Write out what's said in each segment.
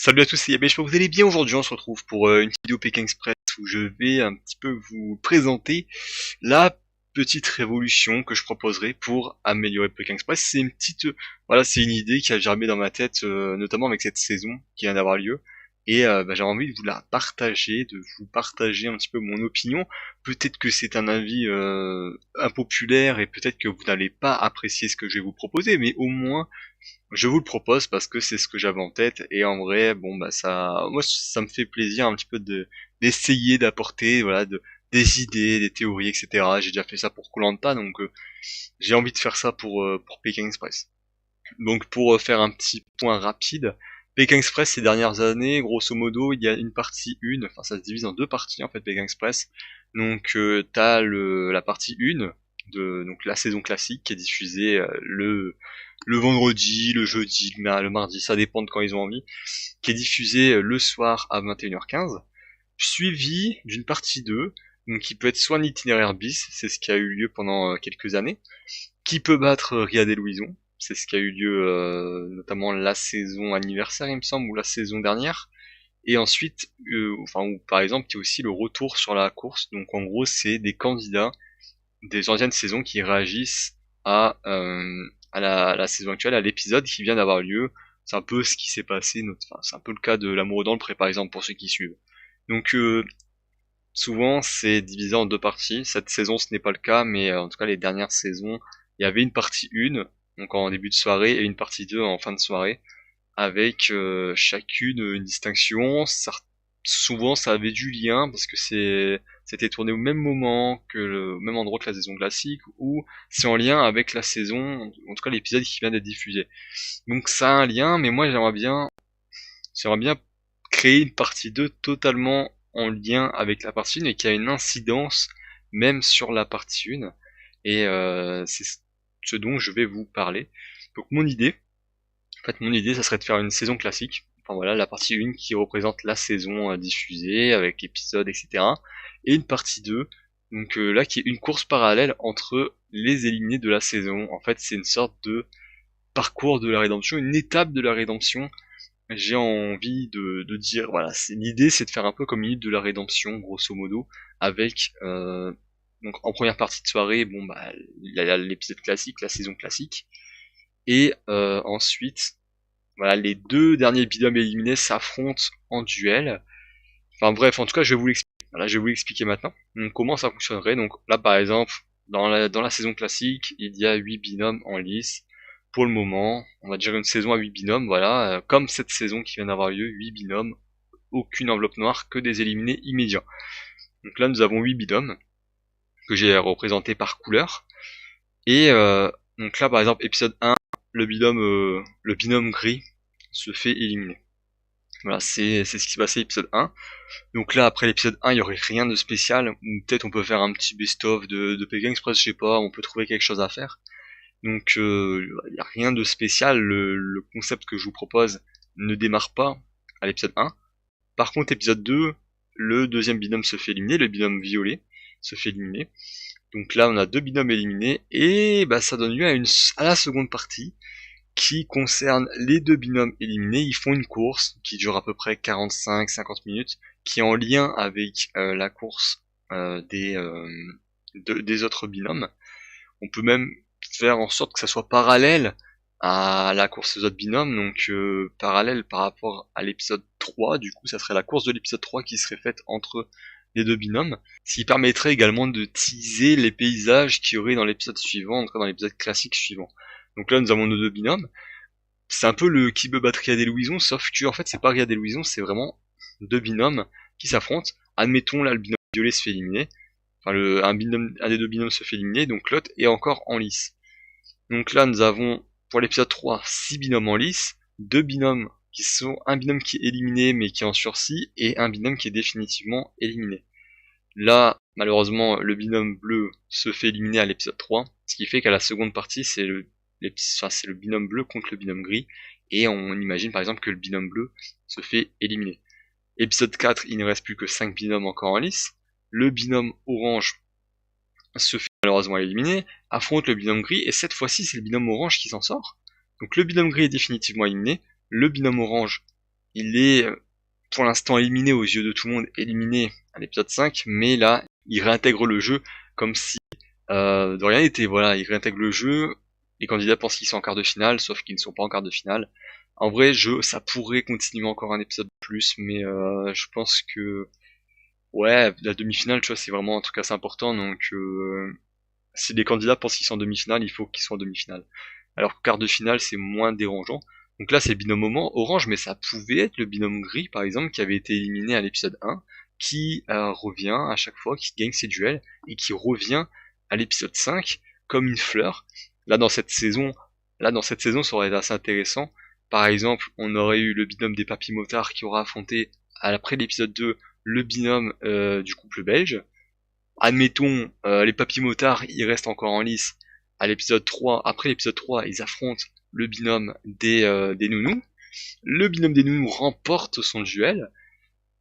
Salut à tous, c'est Yabé, j'espère que vous allez bien. Aujourd'hui on se retrouve pour une vidéo Pékin Express où je vais un petit peu vous présenter la petite révolution que je proposerai pour améliorer Pékin Express. C'est une petite, voilà, c'est une idée qui a germé dans ma tête, notamment avec cette saison qui vient d'avoir lieu. Et j'ai envie de vous la partager, de vous partager un petit peu mon opinion. Peut-être que c'est un avis impopulaire et peut-être que vous n'allez pas apprécier ce que je vais vous proposer, mais au moins je vous le propose parce que c'est ce que j'avais en tête et en vrai, bon bah moi ça me fait plaisir un petit peu de d'essayer d'apporter voilà des idées, des théories, etc. J'ai déjà fait ça pour koh donc j'ai envie de faire ça pour Pékin Express. Donc pour faire un petit point rapide, Pékin Express ces dernières années, grosso modo, il y a une partie 1, enfin ça se divise en deux parties en fait Pékin Express. Donc t'as la partie 1 de donc la saison classique qui est diffusée le vendredi, le jeudi, le mardi, ça dépend de quand ils ont envie, qui est diffusée le soir à 21h15, suivi d'une partie 2, donc qui peut être soit un itinéraire bis, c'est ce qui a eu lieu pendant quelques années, qui peut battre Riyad et Louison, c'est ce qui a eu lieu notamment la saison anniversaire il me semble, ou la saison dernière, et ensuite, ou par exemple, il y a aussi le retour sur la course, donc en gros c'est des candidats des anciennes saisons qui réagissent à la saison actuelle, à l'épisode qui vient d'avoir lieu. C'est un peu ce qui s'est passé, enfin, c'est un peu le cas de L'amour dans le pré par exemple pour ceux qui suivent. Donc souvent c'est divisé en deux parties. Cette saison ce n'est pas le cas, mais en tout cas les dernières saisons, il y avait une partie 1, donc en début de soirée, et une partie 2 en fin de soirée, avec chacune une distinction. Souvent ça avait du lien parce que c'était tourné au même moment au même endroit que la saison classique, ou c'est en lien avec la saison, en tout cas l'épisode qui vient d'être diffusé. Donc ça a un lien, mais moi j'aimerais bien créer une partie 2 totalement en lien avec la partie 1 et qui a une incidence même sur la partie 1. Et c'est ce dont je vais vous parler. Donc mon idée, ça serait de faire une saison classique. Enfin voilà, la partie 1 qui représente la saison diffusée, avec épisodes, etc. Et une partie 2, donc là qui est une course parallèle entre les éliminés de la saison. En fait, c'est une sorte de parcours de la rédemption, une étape de la rédemption. J'ai envie de dire, voilà, l'idée c'est de faire un peu comme une île de la rédemption, grosso modo, avec donc en première partie de soirée, bon bah il y a l'épisode classique, la saison classique, et ensuite voilà, les deux derniers binômes éliminés s'affrontent en duel. Enfin bref, en tout cas, je vais vous l'expliquer. Voilà, je vais vous l'expliquer maintenant. Donc comment ça fonctionnerait. Donc là, par exemple, dans la saison classique, il y a 8 binômes en lice. Pour le moment, on va dire une saison à 8 binômes, voilà. Comme cette saison qui vient d'avoir lieu, 8 binômes, aucune enveloppe noire, que des éliminés immédiats. Donc là, nous avons 8 binômes, que j'ai représentés par couleur. Et donc là, par exemple, épisode 1, le binôme gris se fait éliminer. Voilà, c'est ce qui s'est passé épisode 1. Donc là, après l'épisode 1, il y aurait rien de spécial. Ou peut-être on peut faire un petit best-of de Pékin Express, je sais pas, on peut trouver quelque chose à faire. Donc il y a rien de spécial. Le concept que je vous propose ne démarre pas à l'épisode 1. Par contre, épisode 2, le deuxième binôme se fait éliminer, le binôme violet se fait éliminer. Donc là, on a deux binômes éliminés et bah ça donne lieu à la seconde partie qui concerne les deux binômes éliminés. Ils font une course qui dure à peu près 45-50 minutes, qui est en lien avec la course des autres binômes. On peut même faire en sorte que ça soit parallèle à la course des autres binômes, donc parallèle par rapport à l'épisode 3, du coup ça serait la course de l'épisode 3 qui serait faite entre les deux binômes, ce qui permettrait également de teaser les paysages qu'il y aurait dans l'épisode suivant, en tout cas dans l'épisode classique suivant. Donc là nous avons nos deux binômes, c'est un peu le qui peut battre Riyad et Louison, sauf que en fait c'est pas Riyad et Louison, c'est vraiment deux binômes qui s'affrontent. Admettons là le binôme violet se fait éliminer, enfin un des deux binômes se fait éliminer, donc l'autre est encore en lice. Donc là nous avons pour l'épisode 3 6 binômes en lice, deux binômes qui sont un binôme qui est éliminé mais qui est en sursis et un binôme qui est définitivement éliminé. Là malheureusement le binôme bleu se fait éliminer à l'épisode 3, ce qui fait qu'à la seconde partie c'est le binôme bleu contre le binôme gris, et on imagine par exemple que le binôme bleu se fait éliminer. Épisode 4, il ne reste plus que 5 binômes encore en lice, le binôme orange se fait malheureusement éliminer, affronte le binôme gris, et cette fois-ci c'est le binôme orange qui s'en sort. Donc le binôme gris est définitivement éliminé, le binôme orange il est pour l'instant éliminé aux yeux de tout le monde, éliminé à l'épisode 5, mais là, il réintègre le jeu comme si de rien n'était. Voilà, il réintègre le jeu, les candidats pensent qu'ils sont en quart de finale, sauf qu'ils ne sont pas en quart de finale. En vrai, ça pourrait continuer encore un épisode de plus, mais je pense que ouais, la demi-finale, tu vois, c'est vraiment, en tout cas, c'est important, donc si les candidats pensent qu'ils sont en demi-finale, il faut qu'ils soient en demi-finale. Alors que quart de finale, c'est moins dérangeant. Donc là, c'est le binôme orange, mais ça pouvait être le binôme gris, par exemple, qui avait été éliminé à l'épisode 1, qui revient à chaque fois, qui gagne ses duels, et qui revient à l'épisode 5 comme une fleur. Là, dans cette saison, ça aurait été assez intéressant. Par exemple, on aurait eu le binôme des papilles-motards qui aura affronté, après l'épisode 2, le binôme du couple belge. Admettons, les papilles-motards, ils restent encore en lice. À l'épisode 3, après l'épisode 3, ils affrontent le binôme des nounous. Le binôme des nounous remporte son duel.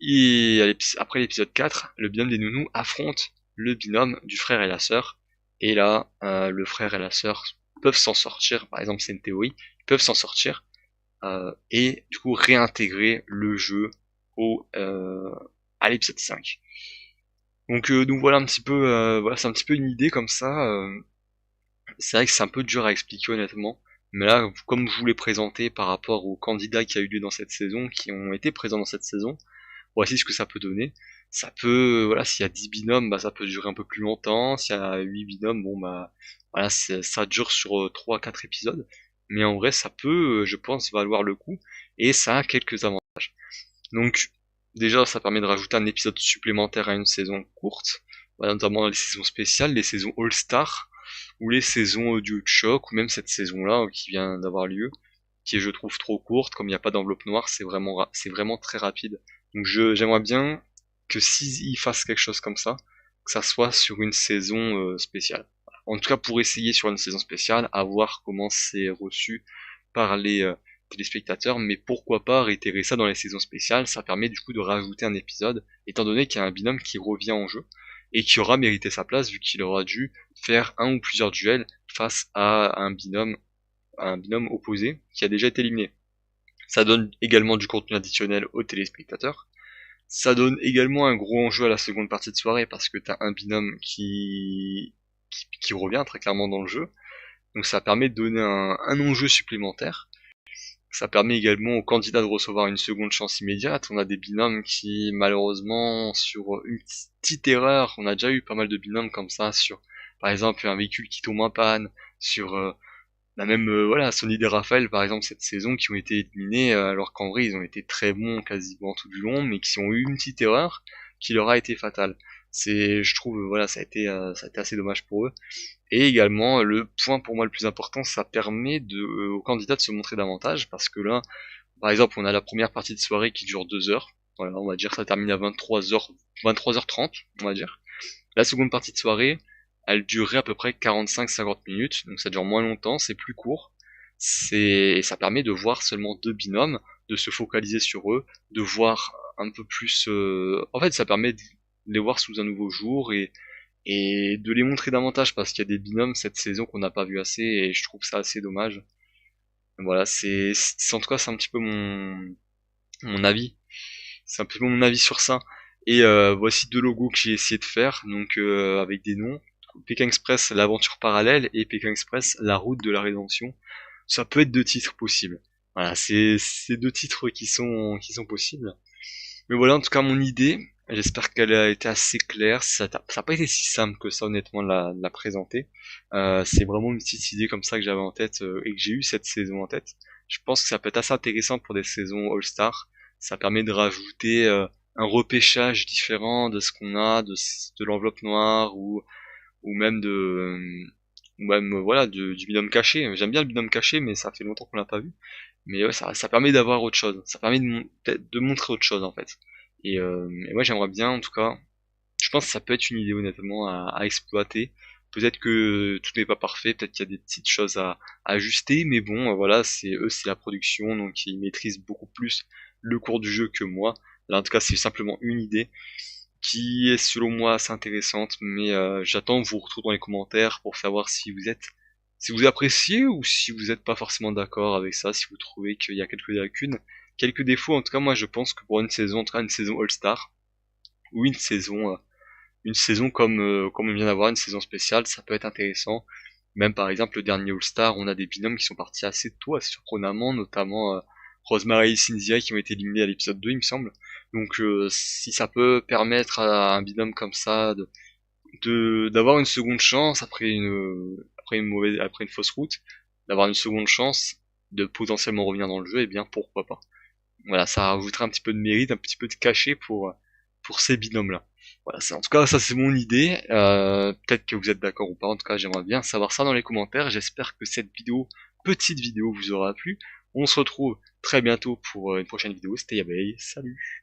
Et après l'épisode 4, le binôme des nounous affronte le binôme du frère et la sœur. Et là, le frère et la sœur peuvent s'en sortir. Par exemple, c'est une théorie. Ils peuvent s'en sortir. Et du coup, réintégrer le jeu à l'épisode 5. Donc voilà un petit peu, voilà, c'est un petit peu une idée comme ça. C'est vrai que c'est un peu dur à expliquer honnêtement, mais là, comme je vous l'ai présenté par rapport aux candidats qui a eu lieu dans cette saison, qui ont été présents dans cette saison, voici ce que ça peut donner. Ça peut, voilà, s'il y a 10 binômes, bah ça peut durer un peu plus longtemps. S'il y a 8 binômes, bon bah voilà, ça dure sur 3-4 épisodes. Mais en vrai, ça peut, je pense, valoir le coup, et ça a quelques avantages. Donc déjà, ça permet de rajouter un épisode supplémentaire à une saison courte, notamment dans les saisons spéciales, les saisons All-Star, ou les saisons du Choc, ou même cette saison-là qui vient d'avoir lieu, qui est, je trouve, trop courte. Comme il n'y a pas d'enveloppe noire, c'est vraiment très rapide. Donc j'aimerais bien que s'ils fassent quelque chose comme ça, que ça soit sur une saison spéciale. En tout cas, pour essayer sur une saison spéciale, à voir comment c'est reçu par les téléspectateurs, mais pourquoi pas réitérer ça dans les saisons spéciales. Ça permet du coup de rajouter un épisode, étant donné qu'il y a un binôme qui revient en jeu, et qui aura mérité sa place vu qu'il aura dû faire un ou plusieurs duels face à un binôme opposé qui a déjà été éliminé. Ça donne également du contenu additionnel aux téléspectateurs. Ça donne également un gros enjeu à la seconde partie de soirée parce que t'as un binôme qui revient très clairement dans le jeu. Donc ça permet de donner un enjeu supplémentaire. Ça permet également aux candidats de recevoir une seconde chance immédiate. On a des binômes qui, malheureusement, sur une petite erreur, on a déjà eu pas mal de binômes comme ça, sur, par exemple, un véhicule qui tombe en panne, sur même voilà, Sony et Raphaël, par exemple, cette saison, qui ont été éliminés, alors qu'en vrai, ils ont été très bons quasiment tout du long, mais qui ont eu une petite erreur qui leur a été fatale. Je trouve, voilà, ça a été assez dommage pour eux. Et également, le point pour moi le plus important, ça permet aux candidats de se montrer davantage, parce que là, par exemple, on a la première partie de soirée qui dure 2 heures. Voilà, on va dire ça termine à 23h30, on va dire. La seconde partie de soirée, elle durerait à peu près 45-50 minutes, donc ça dure moins longtemps, c'est plus court. Ça permet de voir seulement deux binômes, de se focaliser sur eux, de voir un peu plus. En fait, ça permet de les voir sous un nouveau jour et de les montrer davantage parce qu'il y a des binômes cette saison qu'on n'a pas vu assez et je trouve ça assez dommage. Voilà, en tout cas c'est un petit peu mon avis. C'est un peu mon avis sur ça. Et voici deux logos que j'ai essayé de faire, donc avec des noms. Pékin Express, l'aventure parallèle, et Pékin Express, la route de la rédemption. Ça peut être deux titres possibles. Voilà, c'est deux titres qui sont possibles. Mais voilà, en tout cas, mon idée, j'espère qu'elle a été assez claire. Ça n'a pas été si simple que ça, honnêtement, de la présenter. C'est vraiment une petite idée comme ça que j'avais en tête et que j'ai eu cette saison en tête. Je pense que ça peut être assez intéressant pour des saisons All-Star. Ça permet de rajouter un repêchage différent de ce qu'on a, de l'enveloppe noire ou même voilà, du binôme caché. J'aime bien le binôme caché, mais ça fait longtemps qu'on l'a pas vu. Mais ouais, ça permet d'avoir autre chose. Ça permet de montrer autre chose en fait. Et moi j'aimerais bien en tout cas. Je pense que ça peut être une idée honnêtement à exploiter. Peut-être que tout n'est pas parfait, peut-être qu'il y a des petites choses à ajuster, mais bon, voilà, c'est la production, donc ils maîtrisent beaucoup plus le cours du jeu que moi. Là, en tout cas, c'est simplement une idée qui est selon moi assez intéressante, mais j'attends vos retours dans les commentaires pour savoir si vous appréciez ou si vous n'êtes pas forcément d'accord avec ça, si vous trouvez qu'il y a quelques lacunes. quelques défauts. En tout cas, moi, je pense que pour une saison, en tout cas une saison All-Star ou une saison comme on vient d'avoir une saison spéciale, ça peut être intéressant. Même par exemple le dernier All-Star, on a des binômes qui sont partis assez tôt, assez surprenamment, notamment Rosemary et Cynthia qui ont été éliminés à l'épisode 2, il me semble. Donc si ça peut permettre à un binôme comme ça d'avoir une seconde chance après une fausse route, d'avoir une seconde chance de potentiellement revenir dans le jeu, et bien pourquoi pas. Voilà, ça rajouterait un petit peu de mérite, un petit peu de cachet pour ces binômes-là. Voilà, en tout cas, ça c'est mon idée. Peut-être que vous êtes d'accord ou pas. En tout cas, j'aimerais bien savoir ça dans les commentaires. J'espère que cette petite vidéo, vous aura plu. On se retrouve très bientôt pour une prochaine vidéo. C'était Yabeille. Salut!